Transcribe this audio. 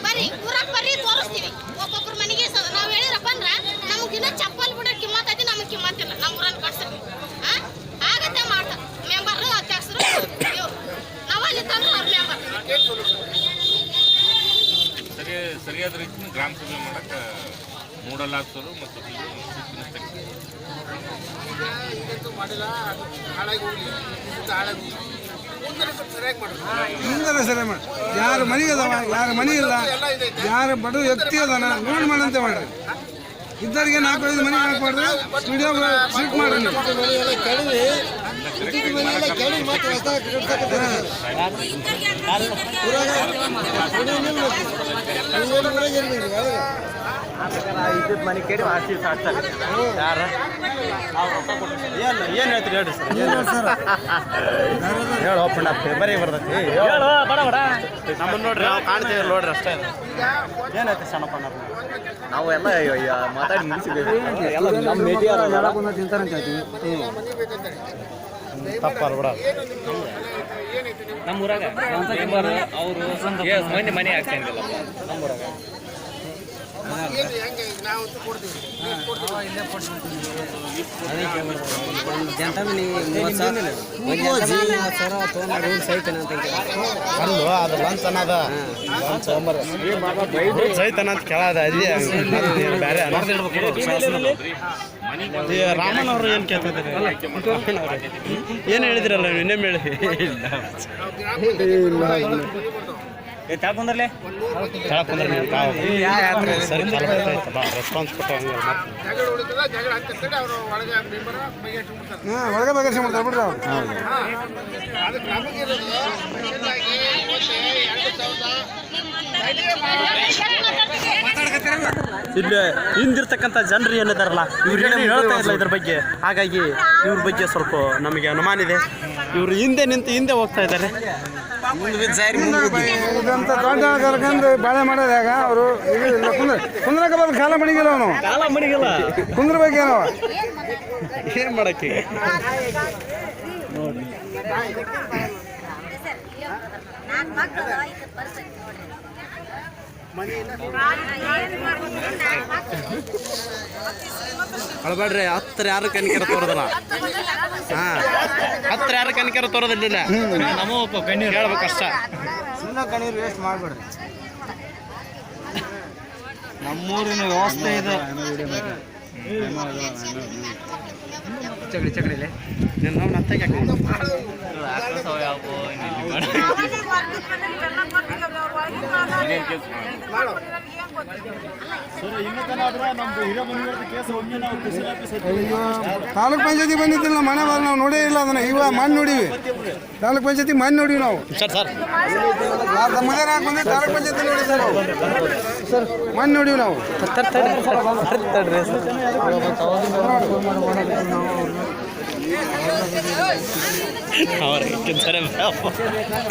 ಬರ್ರಿ ಊರಾಗ ಬರ್ರಿ ತೋರಿಸ್ತೀವಿ ಒಬ್ಬೊಬ್ರ ಮನೆಗೆ ನಾವು ಹೇಳಿರಪ್ಪ ಅಂದ್ರೆ ನಮಗೆ ದಿನ ಚಪ್ಪಲ್ ಬಿಡ ಕಿಮ್ಮತ್ ಐತಿ ನಮಗೆ ಕಿಮ್ಮತ್ತಿಲ್ಲ ನಮ್ಮ ಊರನ್ನ ಕಟ್ಸಕ್ಕೆ ಆಗತ್ತೆ ಮಾಡ್ತ ಮೆಂಬರ್ ಅಧ್ಯಕ್ಷರು ನಾವಲ್ಲಿ ತಂದ್ರೆ ಅವ್ರ ಮೆಂಬರ್ ಸರಿಯಾದ ರೀತಿ ಗ್ರಾಮ ಸಭೆ ಮಾಡಕ್ಕೆ ಮೂಡಲಾಗ್ತರು ಮತ್ತು ಮಾಡಿಲ್ಲ ಹಾಳಾಗಿ ಹೋಗ್ಲಿ ಹಾಳಾಗಿ ಸರಿ ಮಾಡಿ ಯಾರು ಮನೆಗೆ ಅದಾವ ಯಾರು ಮನೆ ಇಲ್ಲ ಯಾರು ಬಡ ವ್ಯಕ್ತಿ ಅದಾನ ನೋಡಿ ಮಾಡಂತೆ ಮಾಡ್ರಿ ಇದ್ದರಿಗೆ 4-5 ಮನೆ ಹಾಕ್ಬಾರ್ದ್ರೆ ಸ್ಟುಡಿಯೋ ಶಿಫ್ಟ್ ಮಾಡ್ರಿ ಇದ್ದಿದ್ದು ಮನೆ ಕೇಳಿ ಆರ್ಸಿ ಸಾಕ್ತಾರೆ ಯಾರು ಏನು ಹೇಳ್ತೀರಿ ಹೇಳ್ರಿ ಸರ್ ಹೇಳು ಓಪನ್ ಬರೀ ಬರ್ತೈತಿ ಹೇಳು ಬಡ ಬಡ ನಮ್ಮನ್ನು ನೋಡ್ರಿ ನಾವು ಕಾಣ್ತೀವಿ ನೋಡ್ರಿ ಅಷ್ಟೇ ಏನೈತಿ ಸಣ್ಣಪ್ಪ ನಾವು ಎಲ್ಲ ಮಾತಾಡಿ ಮುಗಿಸಿದ್ದೀವಿ ಎಲ್ಲ ನಮ್ಮ ಮೀಡಿಯಾ ತಿಂತಾರಂತ ಹೇಳ್ತೀವಿ ತಪ್ಪಾರ ಬಿಡ ನಮ್ಮೂರಾಗ ಅವರು ಮನೆ ಆಗ್ತಾಯಿಲ್ಲ ನಮ್ಮೂರಾಗ ಜನತಾಮಣಿ 30,000 ತೊಗೊಂಡು ಸೈತನ ಅಂತ ಅಲ್ಲೋ ಅದು ಲಂಚ್ ಅನ್ನದ ಸೈತನ ಅಂತ ಕೇಳದ ಅದೇ ಬೇರೆ ರಾಮನ್ ಅವರು ಏನು ಕೇಳ್ತಿದ್ದಾರೆ ಏನು ಹೇಳಿದಿರಲ್ಲ ಇನ್ನೊಮ್ಮೆ ಹೇಳಿ ತಾಕೊಂಡ್ರಲ್ಲೇ ಸರಿ ರೆಸ್ಪಾನ್ಸ್ ಕೊಟ್ಟು ಒಳಗೆ ಬಗೆಹರಿಸಿ ಮಾಡ್ತಾರೆ ಬಿಡ್ರಿ ಅವ್ರು ಇಲ್ಲಿ ಹಿಂದಿರ್ತಕ್ಕಂಥ ಜನರು ಏನಿದಾರಲ್ಲ ಇವ್ರು ಏನು ಹೇಳ್ತಾ ಇಲ್ಲ ಇದ್ರ ಬಗ್ಗೆ ಹಾಗಾಗಿ ಇವ್ರ ಬಗ್ಗೆ ಸ್ವಲ್ಪ ನಮಗೆ ಅನುಮಾನ ಇದೆ ಇವರು ಹಿಂದೆ ನಿಂತು ಹಿಂದೆ ಹೋಗ್ತಾ ಇದ್ದಾರೆ ಇದಂತ ದೊಡ್ಡ ಕರ್ಕೊಂಡು ಬಾಳೆ ಮಾಡೋದಾಗ ಅವರು ಕುಂದ್ರಕ ಬಂದು ಕಾಲ ಮಣಿಗಿಲ್ಲ ಅವನು ಕಾಲ ಮಣಿಗಿಲ್ಲ ಕುಂದ್ರಬೇಕೇನವ ಏನು ಮಾಡಕ್ಕೆ ನೋಡಿ ಅಳಬೇಡ್ರಿ ಹತ್ರ ಯಾರು ಕನಿಕರ ತೋರೋದಲ್ಲ ಹಾಂ ಹತ್ರ ಯಾರು ಕನಿಕರ ತೋರೋದಿಲ್ಲ ನಮ್ಮ ಕಣ್ಣೀರು ಹೇಳ್ಬೇಕು ಅಷ್ಟ ಸುಮ್ಮನೆ ಕಣ್ಣೀರು ವೇಸ್ಟ್ ಮಾಡಬೇಡ್ರಿ ನಮ್ಮೂರಿನ ವ್ಯವಸ್ಥೆ ಇದೆ ಚಗಡಿಲೆ ನಾವು ನತ್ತಾಗಿ ತಾಲೂಕ್ ಪಂಚಾಯತಿ ಬಂದಿದ್ದಿಲ್ಲ ಮನೆ ಬಾರ ನಾವು ನೋಡೇ ಇಲ್ಲ ಅದನ್ನ ಇವಾಗ ಮಣ್ಣು ನೋಡಿವಿ ತಾಲೂಕ್ ಪಂಚಾಯತಿ ಮಣ್ಣು ನೋಡಿವಿ ನಾವು ಮಗನ ಬಂದು ತಾಲೂಕ್ ಪಂಚಾಯತಿ ನೋಡಿದ್ವಿ ನಾವು ಮಣ್ಣು ನೋಡಿವಿ ನಾವು ಅವ್ರಿಗೆ